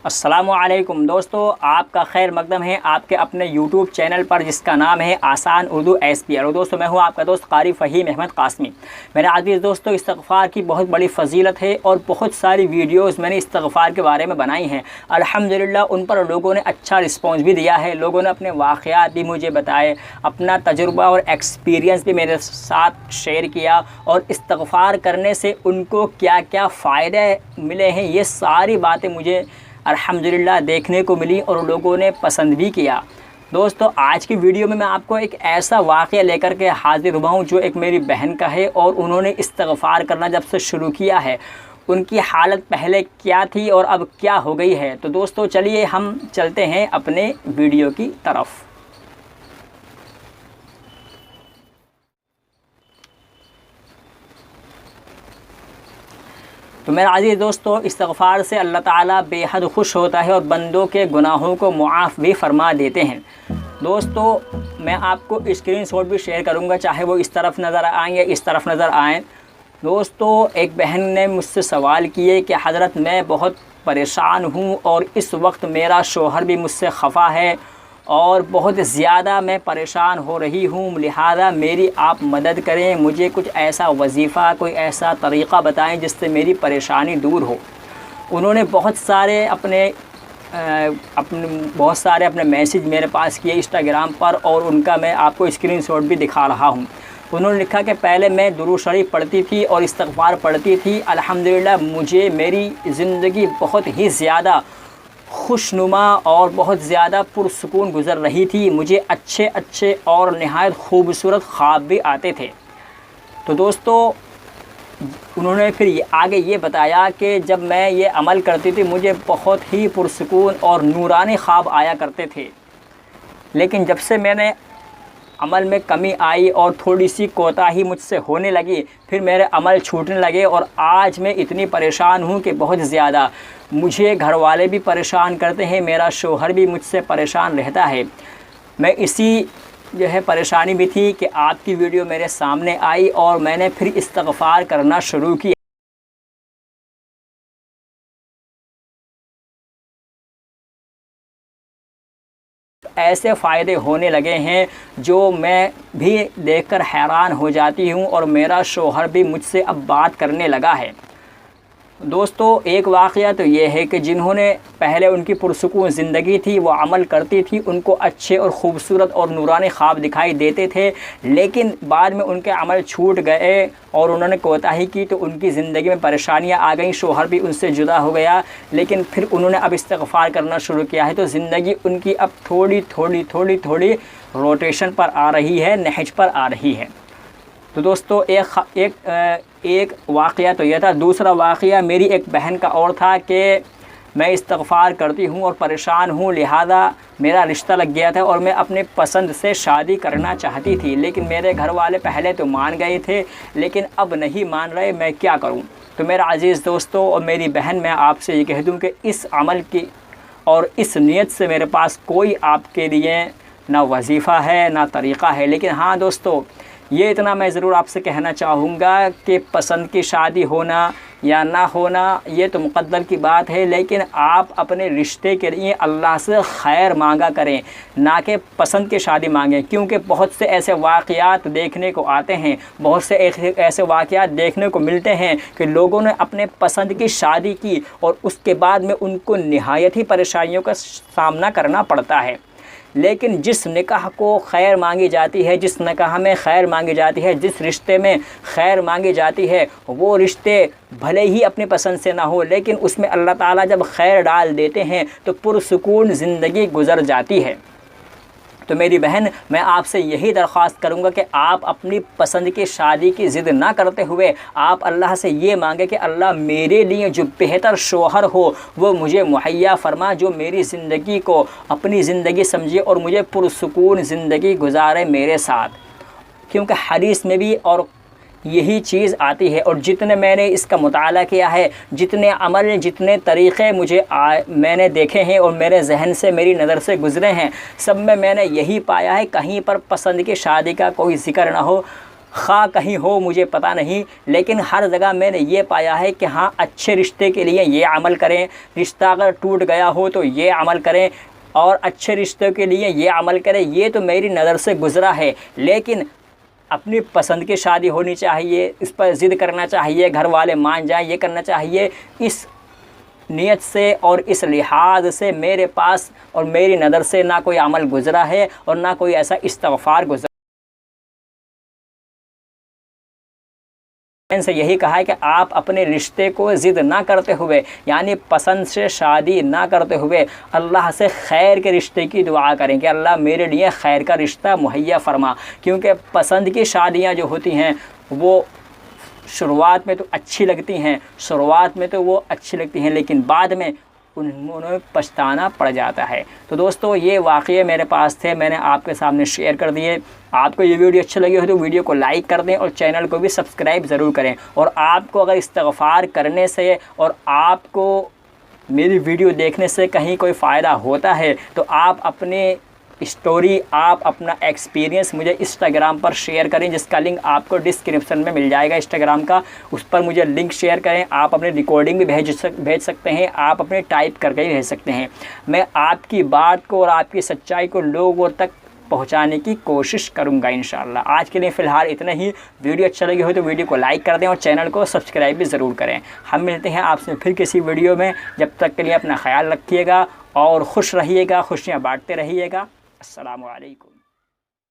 السلام علیکم دوستو، آپ کا خیر مقدم ہے آپ کے اپنے یوٹیوب چینل پر جس کا نام ہے آسان اردو SPR۔ اور دوستو میں ہوں آپ کا دوست قاری فہیم احمد قاسمی۔ میرے عزیز دوستو، استغفار کی بہت بڑی فضیلت ہے اور بہت ساری ویڈیوز میں نے استغفار کے بارے میں بنائی ہیں۔ الحمدللہ ان پر لوگوں نے اچھا رسپانس بھی دیا ہے، لوگوں نے اپنے واقعات بھی مجھے بتائے، اپنا تجربہ اور ایکسپیرینس بھی میرے ساتھ شیئر کیا، اور استغفار کرنے سے ان کو کیا کیا فائدے ملے ہیں یہ ساری باتیں مجھے الحمدللہ دیکھنے کو ملی اور لوگوں نے پسند بھی کیا۔ دوستو آج کی ویڈیو میں آپ کو ایک ایسا واقعہ لے کر کے حاضر ہوا ہوں جو ایک میری بہن کا ہے، اور انہوں نے استغفار کرنا جب سے شروع کیا ہے ان کی حالت پہلے کیا تھی اور اب کیا ہو گئی ہے۔ تو دوستو چلیے ہم چلتے ہیں اپنے ویڈیو کی طرف۔ تو میرے عزیز دوستو، استغفار سے اللہ تعالیٰ بے حد خوش ہوتا ہے اور بندوں کے گناہوں کو معاف بھی فرما دیتے ہیں۔ دوستو میں آپ کو اسکرین شاٹ بھی شیئر کروں گا، چاہے وہ اس طرف نظر آئیں یا اس طرف نظر آئیں۔ دوستو ایک بہن نے مجھ سے سوال کیے کہ حضرت میں بہت پریشان ہوں اور اس وقت میرا شوہر بھی مجھ سے خفا ہے اور بہت زیادہ میں پریشان ہو رہی ہوں، لہذا میری آپ مدد کریں، مجھے کچھ ایسا وظیفہ کوئی ایسا طریقہ بتائیں جس سے میری پریشانی دور ہو۔ انہوں نے بہت سارے اپنے میسیج میرے پاس کیے انسٹاگرام پر، اور ان کا میں آپ کو اسکرین شاٹ بھی دکھا رہا ہوں۔ انہوں نے لکھا کہ پہلے میں درود شریف پڑھتی تھی اور استغفار پڑھتی تھی، الحمدللہ مجھے میری زندگی بہت ہی زیادہ خوشنما اور بہت زیادہ پرسکون گزر رہی تھی، مجھے اچھے اچھے اور نہایت خوبصورت خواب بھی آتے تھے۔ تو دوستو انہوں نے پھر آگے یہ بتایا کہ جب میں یہ عمل کرتی تھی مجھے بہت ہی پرسکون اور نورانی خواب آیا کرتے تھے، لیکن جب سے میں نے عمل میں کمی آئی اور تھوڑی سی کوتاہی مجھ سے ہونے لگی، پھر میرے عمل چھوٹنے لگے، اور آج میں اتنی پریشان ہوں کہ بہت زیادہ مجھے گھر والے بھی پریشان کرتے ہیں، میرا شوہر بھی مجھ سے پریشان رہتا ہے۔ میں اسی پریشانی میں تھی کہ آپ کی ویڈیو میرے سامنے آئی اور میں نے پھر استغفار کرنا شروع کیا۔ ایسے فائدے ہونے لگے ہیں جو میں بھی دیکھ کر حیران ہو جاتی ہوں، اور میرا شوہر بھی مجھ سے اب بات کرنے لگا ہے۔ دوستو ایک واقعہ تو یہ ہے کہ جنہوں نے پہلے ان کی پرسکون زندگی تھی، وہ عمل کرتی تھی، ان کو اچھے اور خوبصورت اور نورانی خواب دکھائی دیتے تھے، لیکن بعد میں ان کے عمل چھوٹ گئے اور انہوں نے کوتاہی کی تو ان کی زندگی میں پریشانیاں آ گئیں، شوہر بھی ان سے جدا ہو گیا، لیکن پھر انہوں نے اب استغفار کرنا شروع کیا ہے تو زندگی ان کی اب تھوڑی تھوڑی روٹیشن پر آ رہی ہے، نہج پر آ رہی ہے۔ تو دوستو ایک واقعہ تو یہ تھا۔ دوسرا واقعہ میری ایک بہن کا اور تھا کہ میں استغفار کرتی ہوں اور پریشان ہوں، لہذا میرا رشتہ لگ گیا تھا اور میں اپنے پسند سے شادی کرنا چاہتی تھی، لیکن میرے گھر والے پہلے تو مان گئے تھے لیکن اب نہیں مان رہے، میں کیا کروں؟ تو میرا عزیز دوستو اور میری بہن، میں آپ سے یہ کہہ دوں کہ اس عمل کی اور اس نیت سے میرے پاس کوئی آپ کے لیے نہ وظیفہ ہے نہ طریقہ ہے، لیکن ہاں دوستو یہ اتنا میں ضرور آپ سے کہنا چاہوں گا کہ پسند کی شادی ہونا یا نہ ہونا یہ تو مقدر کی بات ہے، لیکن آپ اپنے رشتے کے لیے اللہ سے خیر مانگا کریں، نہ کہ پسند کی شادی مانگیں، کیونکہ بہت سے ایسے واقعات دیکھنے کو آتے ہیں، بہت سے ایسے واقعات دیکھنے کو ملتے ہیں کہ لوگوں نے اپنے پسند کی شادی کی اور اس کے بعد میں ان کو نہایت ہی پریشانیوں کا سامنا کرنا پڑتا ہے۔ لیکن جس نکاح کو خیر مانگی جاتی ہے، جس نکاح میں خیر مانگی جاتی ہے، جس رشتے میں خیر مانگی جاتی ہے، وہ رشتے بھلے ہی اپنی پسند سے نہ ہو، لیکن اس میں اللہ تعالیٰ جب خیر ڈال دیتے ہیں تو پرسکون زندگی گزر جاتی ہے۔ تو میری بہن، میں آپ سے یہی درخواست کروں گا کہ آپ اپنی پسند کی شادی کی ضد نہ کرتے ہوئے آپ اللہ سے یہ مانگیں کہ اللہ میرے لیے جو بہتر شوہر ہو وہ مجھے مہیا فرما، جو میری زندگی کو اپنی زندگی سمجھے اور مجھے پرسکون زندگی گزارے میرے ساتھ، کیونکہ حدیث میں بھی اور یہی چیز آتی ہے۔ اور جتنے میں نے اس کا مطالعہ کیا ہے، جتنے عمل، جتنے طریقے میں نے دیکھے ہیں اور میرے ذہن سے میری نظر سے گزرے ہیں، سب میں نے یہی پایا ہے کہیں پر پسند کی شادی کا کوئی ذکر نہ ہو، خواہ کہیں ہو مجھے پتہ نہیں، لیکن ہر جگہ میں نے یہ پایا ہے کہ ہاں اچھے رشتے کے لیے یہ عمل کریں، رشتہ اگر ٹوٹ گیا ہو تو یہ عمل کریں، اور اچھے رشتوں کے لیے یہ عمل کریں۔ یہ تو میری نظر سے گزرا ہے، لیکن اپنی پسند کی شادی ہونی چاہیے، اس پر ضد کرنا چاہیے، گھر والے مان جائیں یہ کرنا چاہیے۔ اس نیت سے اور اس لحاظ سے میرے پاس اور میری نظر سے نہ کوئی عمل گزرا ہے اور نہ کوئی ایسا استغفار گزرا۔ سے یہی کہا ہے کہ آپ اپنے رشتے کو ضد نہ کرتے ہوئے، یعنی پسند سے شادی نہ کرتے ہوئے اللہ سے خیر کے رشتے کی دعا کریں کہ اللہ میرے لیے خیر کا رشتہ مہیا فرما، کیونکہ پسند کی شادیاں جو ہوتی ہیں وہ شروعات میں تو اچھی لگتی ہیں، لیکن بعد میں انہیں پچھتانا پڑ جاتا ہے۔ تو دوستو یہ واقعے میرے پاس تھے، میں نے آپ کے سامنے شیئر کر دیے۔ آپ کو یہ ویڈیو اچھی لگی ہو تو ویڈیو کو لائک کر دیں اور چینل کو بھی سبسکرائب ضرور کریں، اور آپ کو اگر استغفار کرنے سے اور آپ کو میری ویڈیو دیکھنے سے کہیں کوئی فائدہ ہوتا ہے تو آپ اپنے اسٹوری، آپ اپنا ایکسپیرینس مجھے انسٹاگرام پر شیئر کریں، جس کا لنک آپ کو ڈسکرپشن میں مل جائے گا انسٹاگرام کا، اس پر مجھے لنک شیئر کریں۔ آپ اپنی ریکارڈنگ بھی بھیج سکتے ہیں، آپ اپنے ٹائپ کر کے ہی بھیج سکتے ہیں۔ میں آپ کی بات کو اور آپ کی سچائی کو لوگوں تک پہنچانے کی کوشش کروں گا انشاءاللہ۔ آج کے لیے فی الحال اتنا ہی۔ ویڈیو اچھا لگی ہو تو ویڈیو کو لائک کر دیں اور چینل کو سبسکرائب بھی ضرور کریں۔ ہم ملتے ہیں آپ سے پھر کسی ویڈیو میں، جب تک کے لیے اپنا خیال رکھیے گا اور خوش رہیے گا، خوشیاں بانٹتے رہیے گا۔ السلام علیکم۔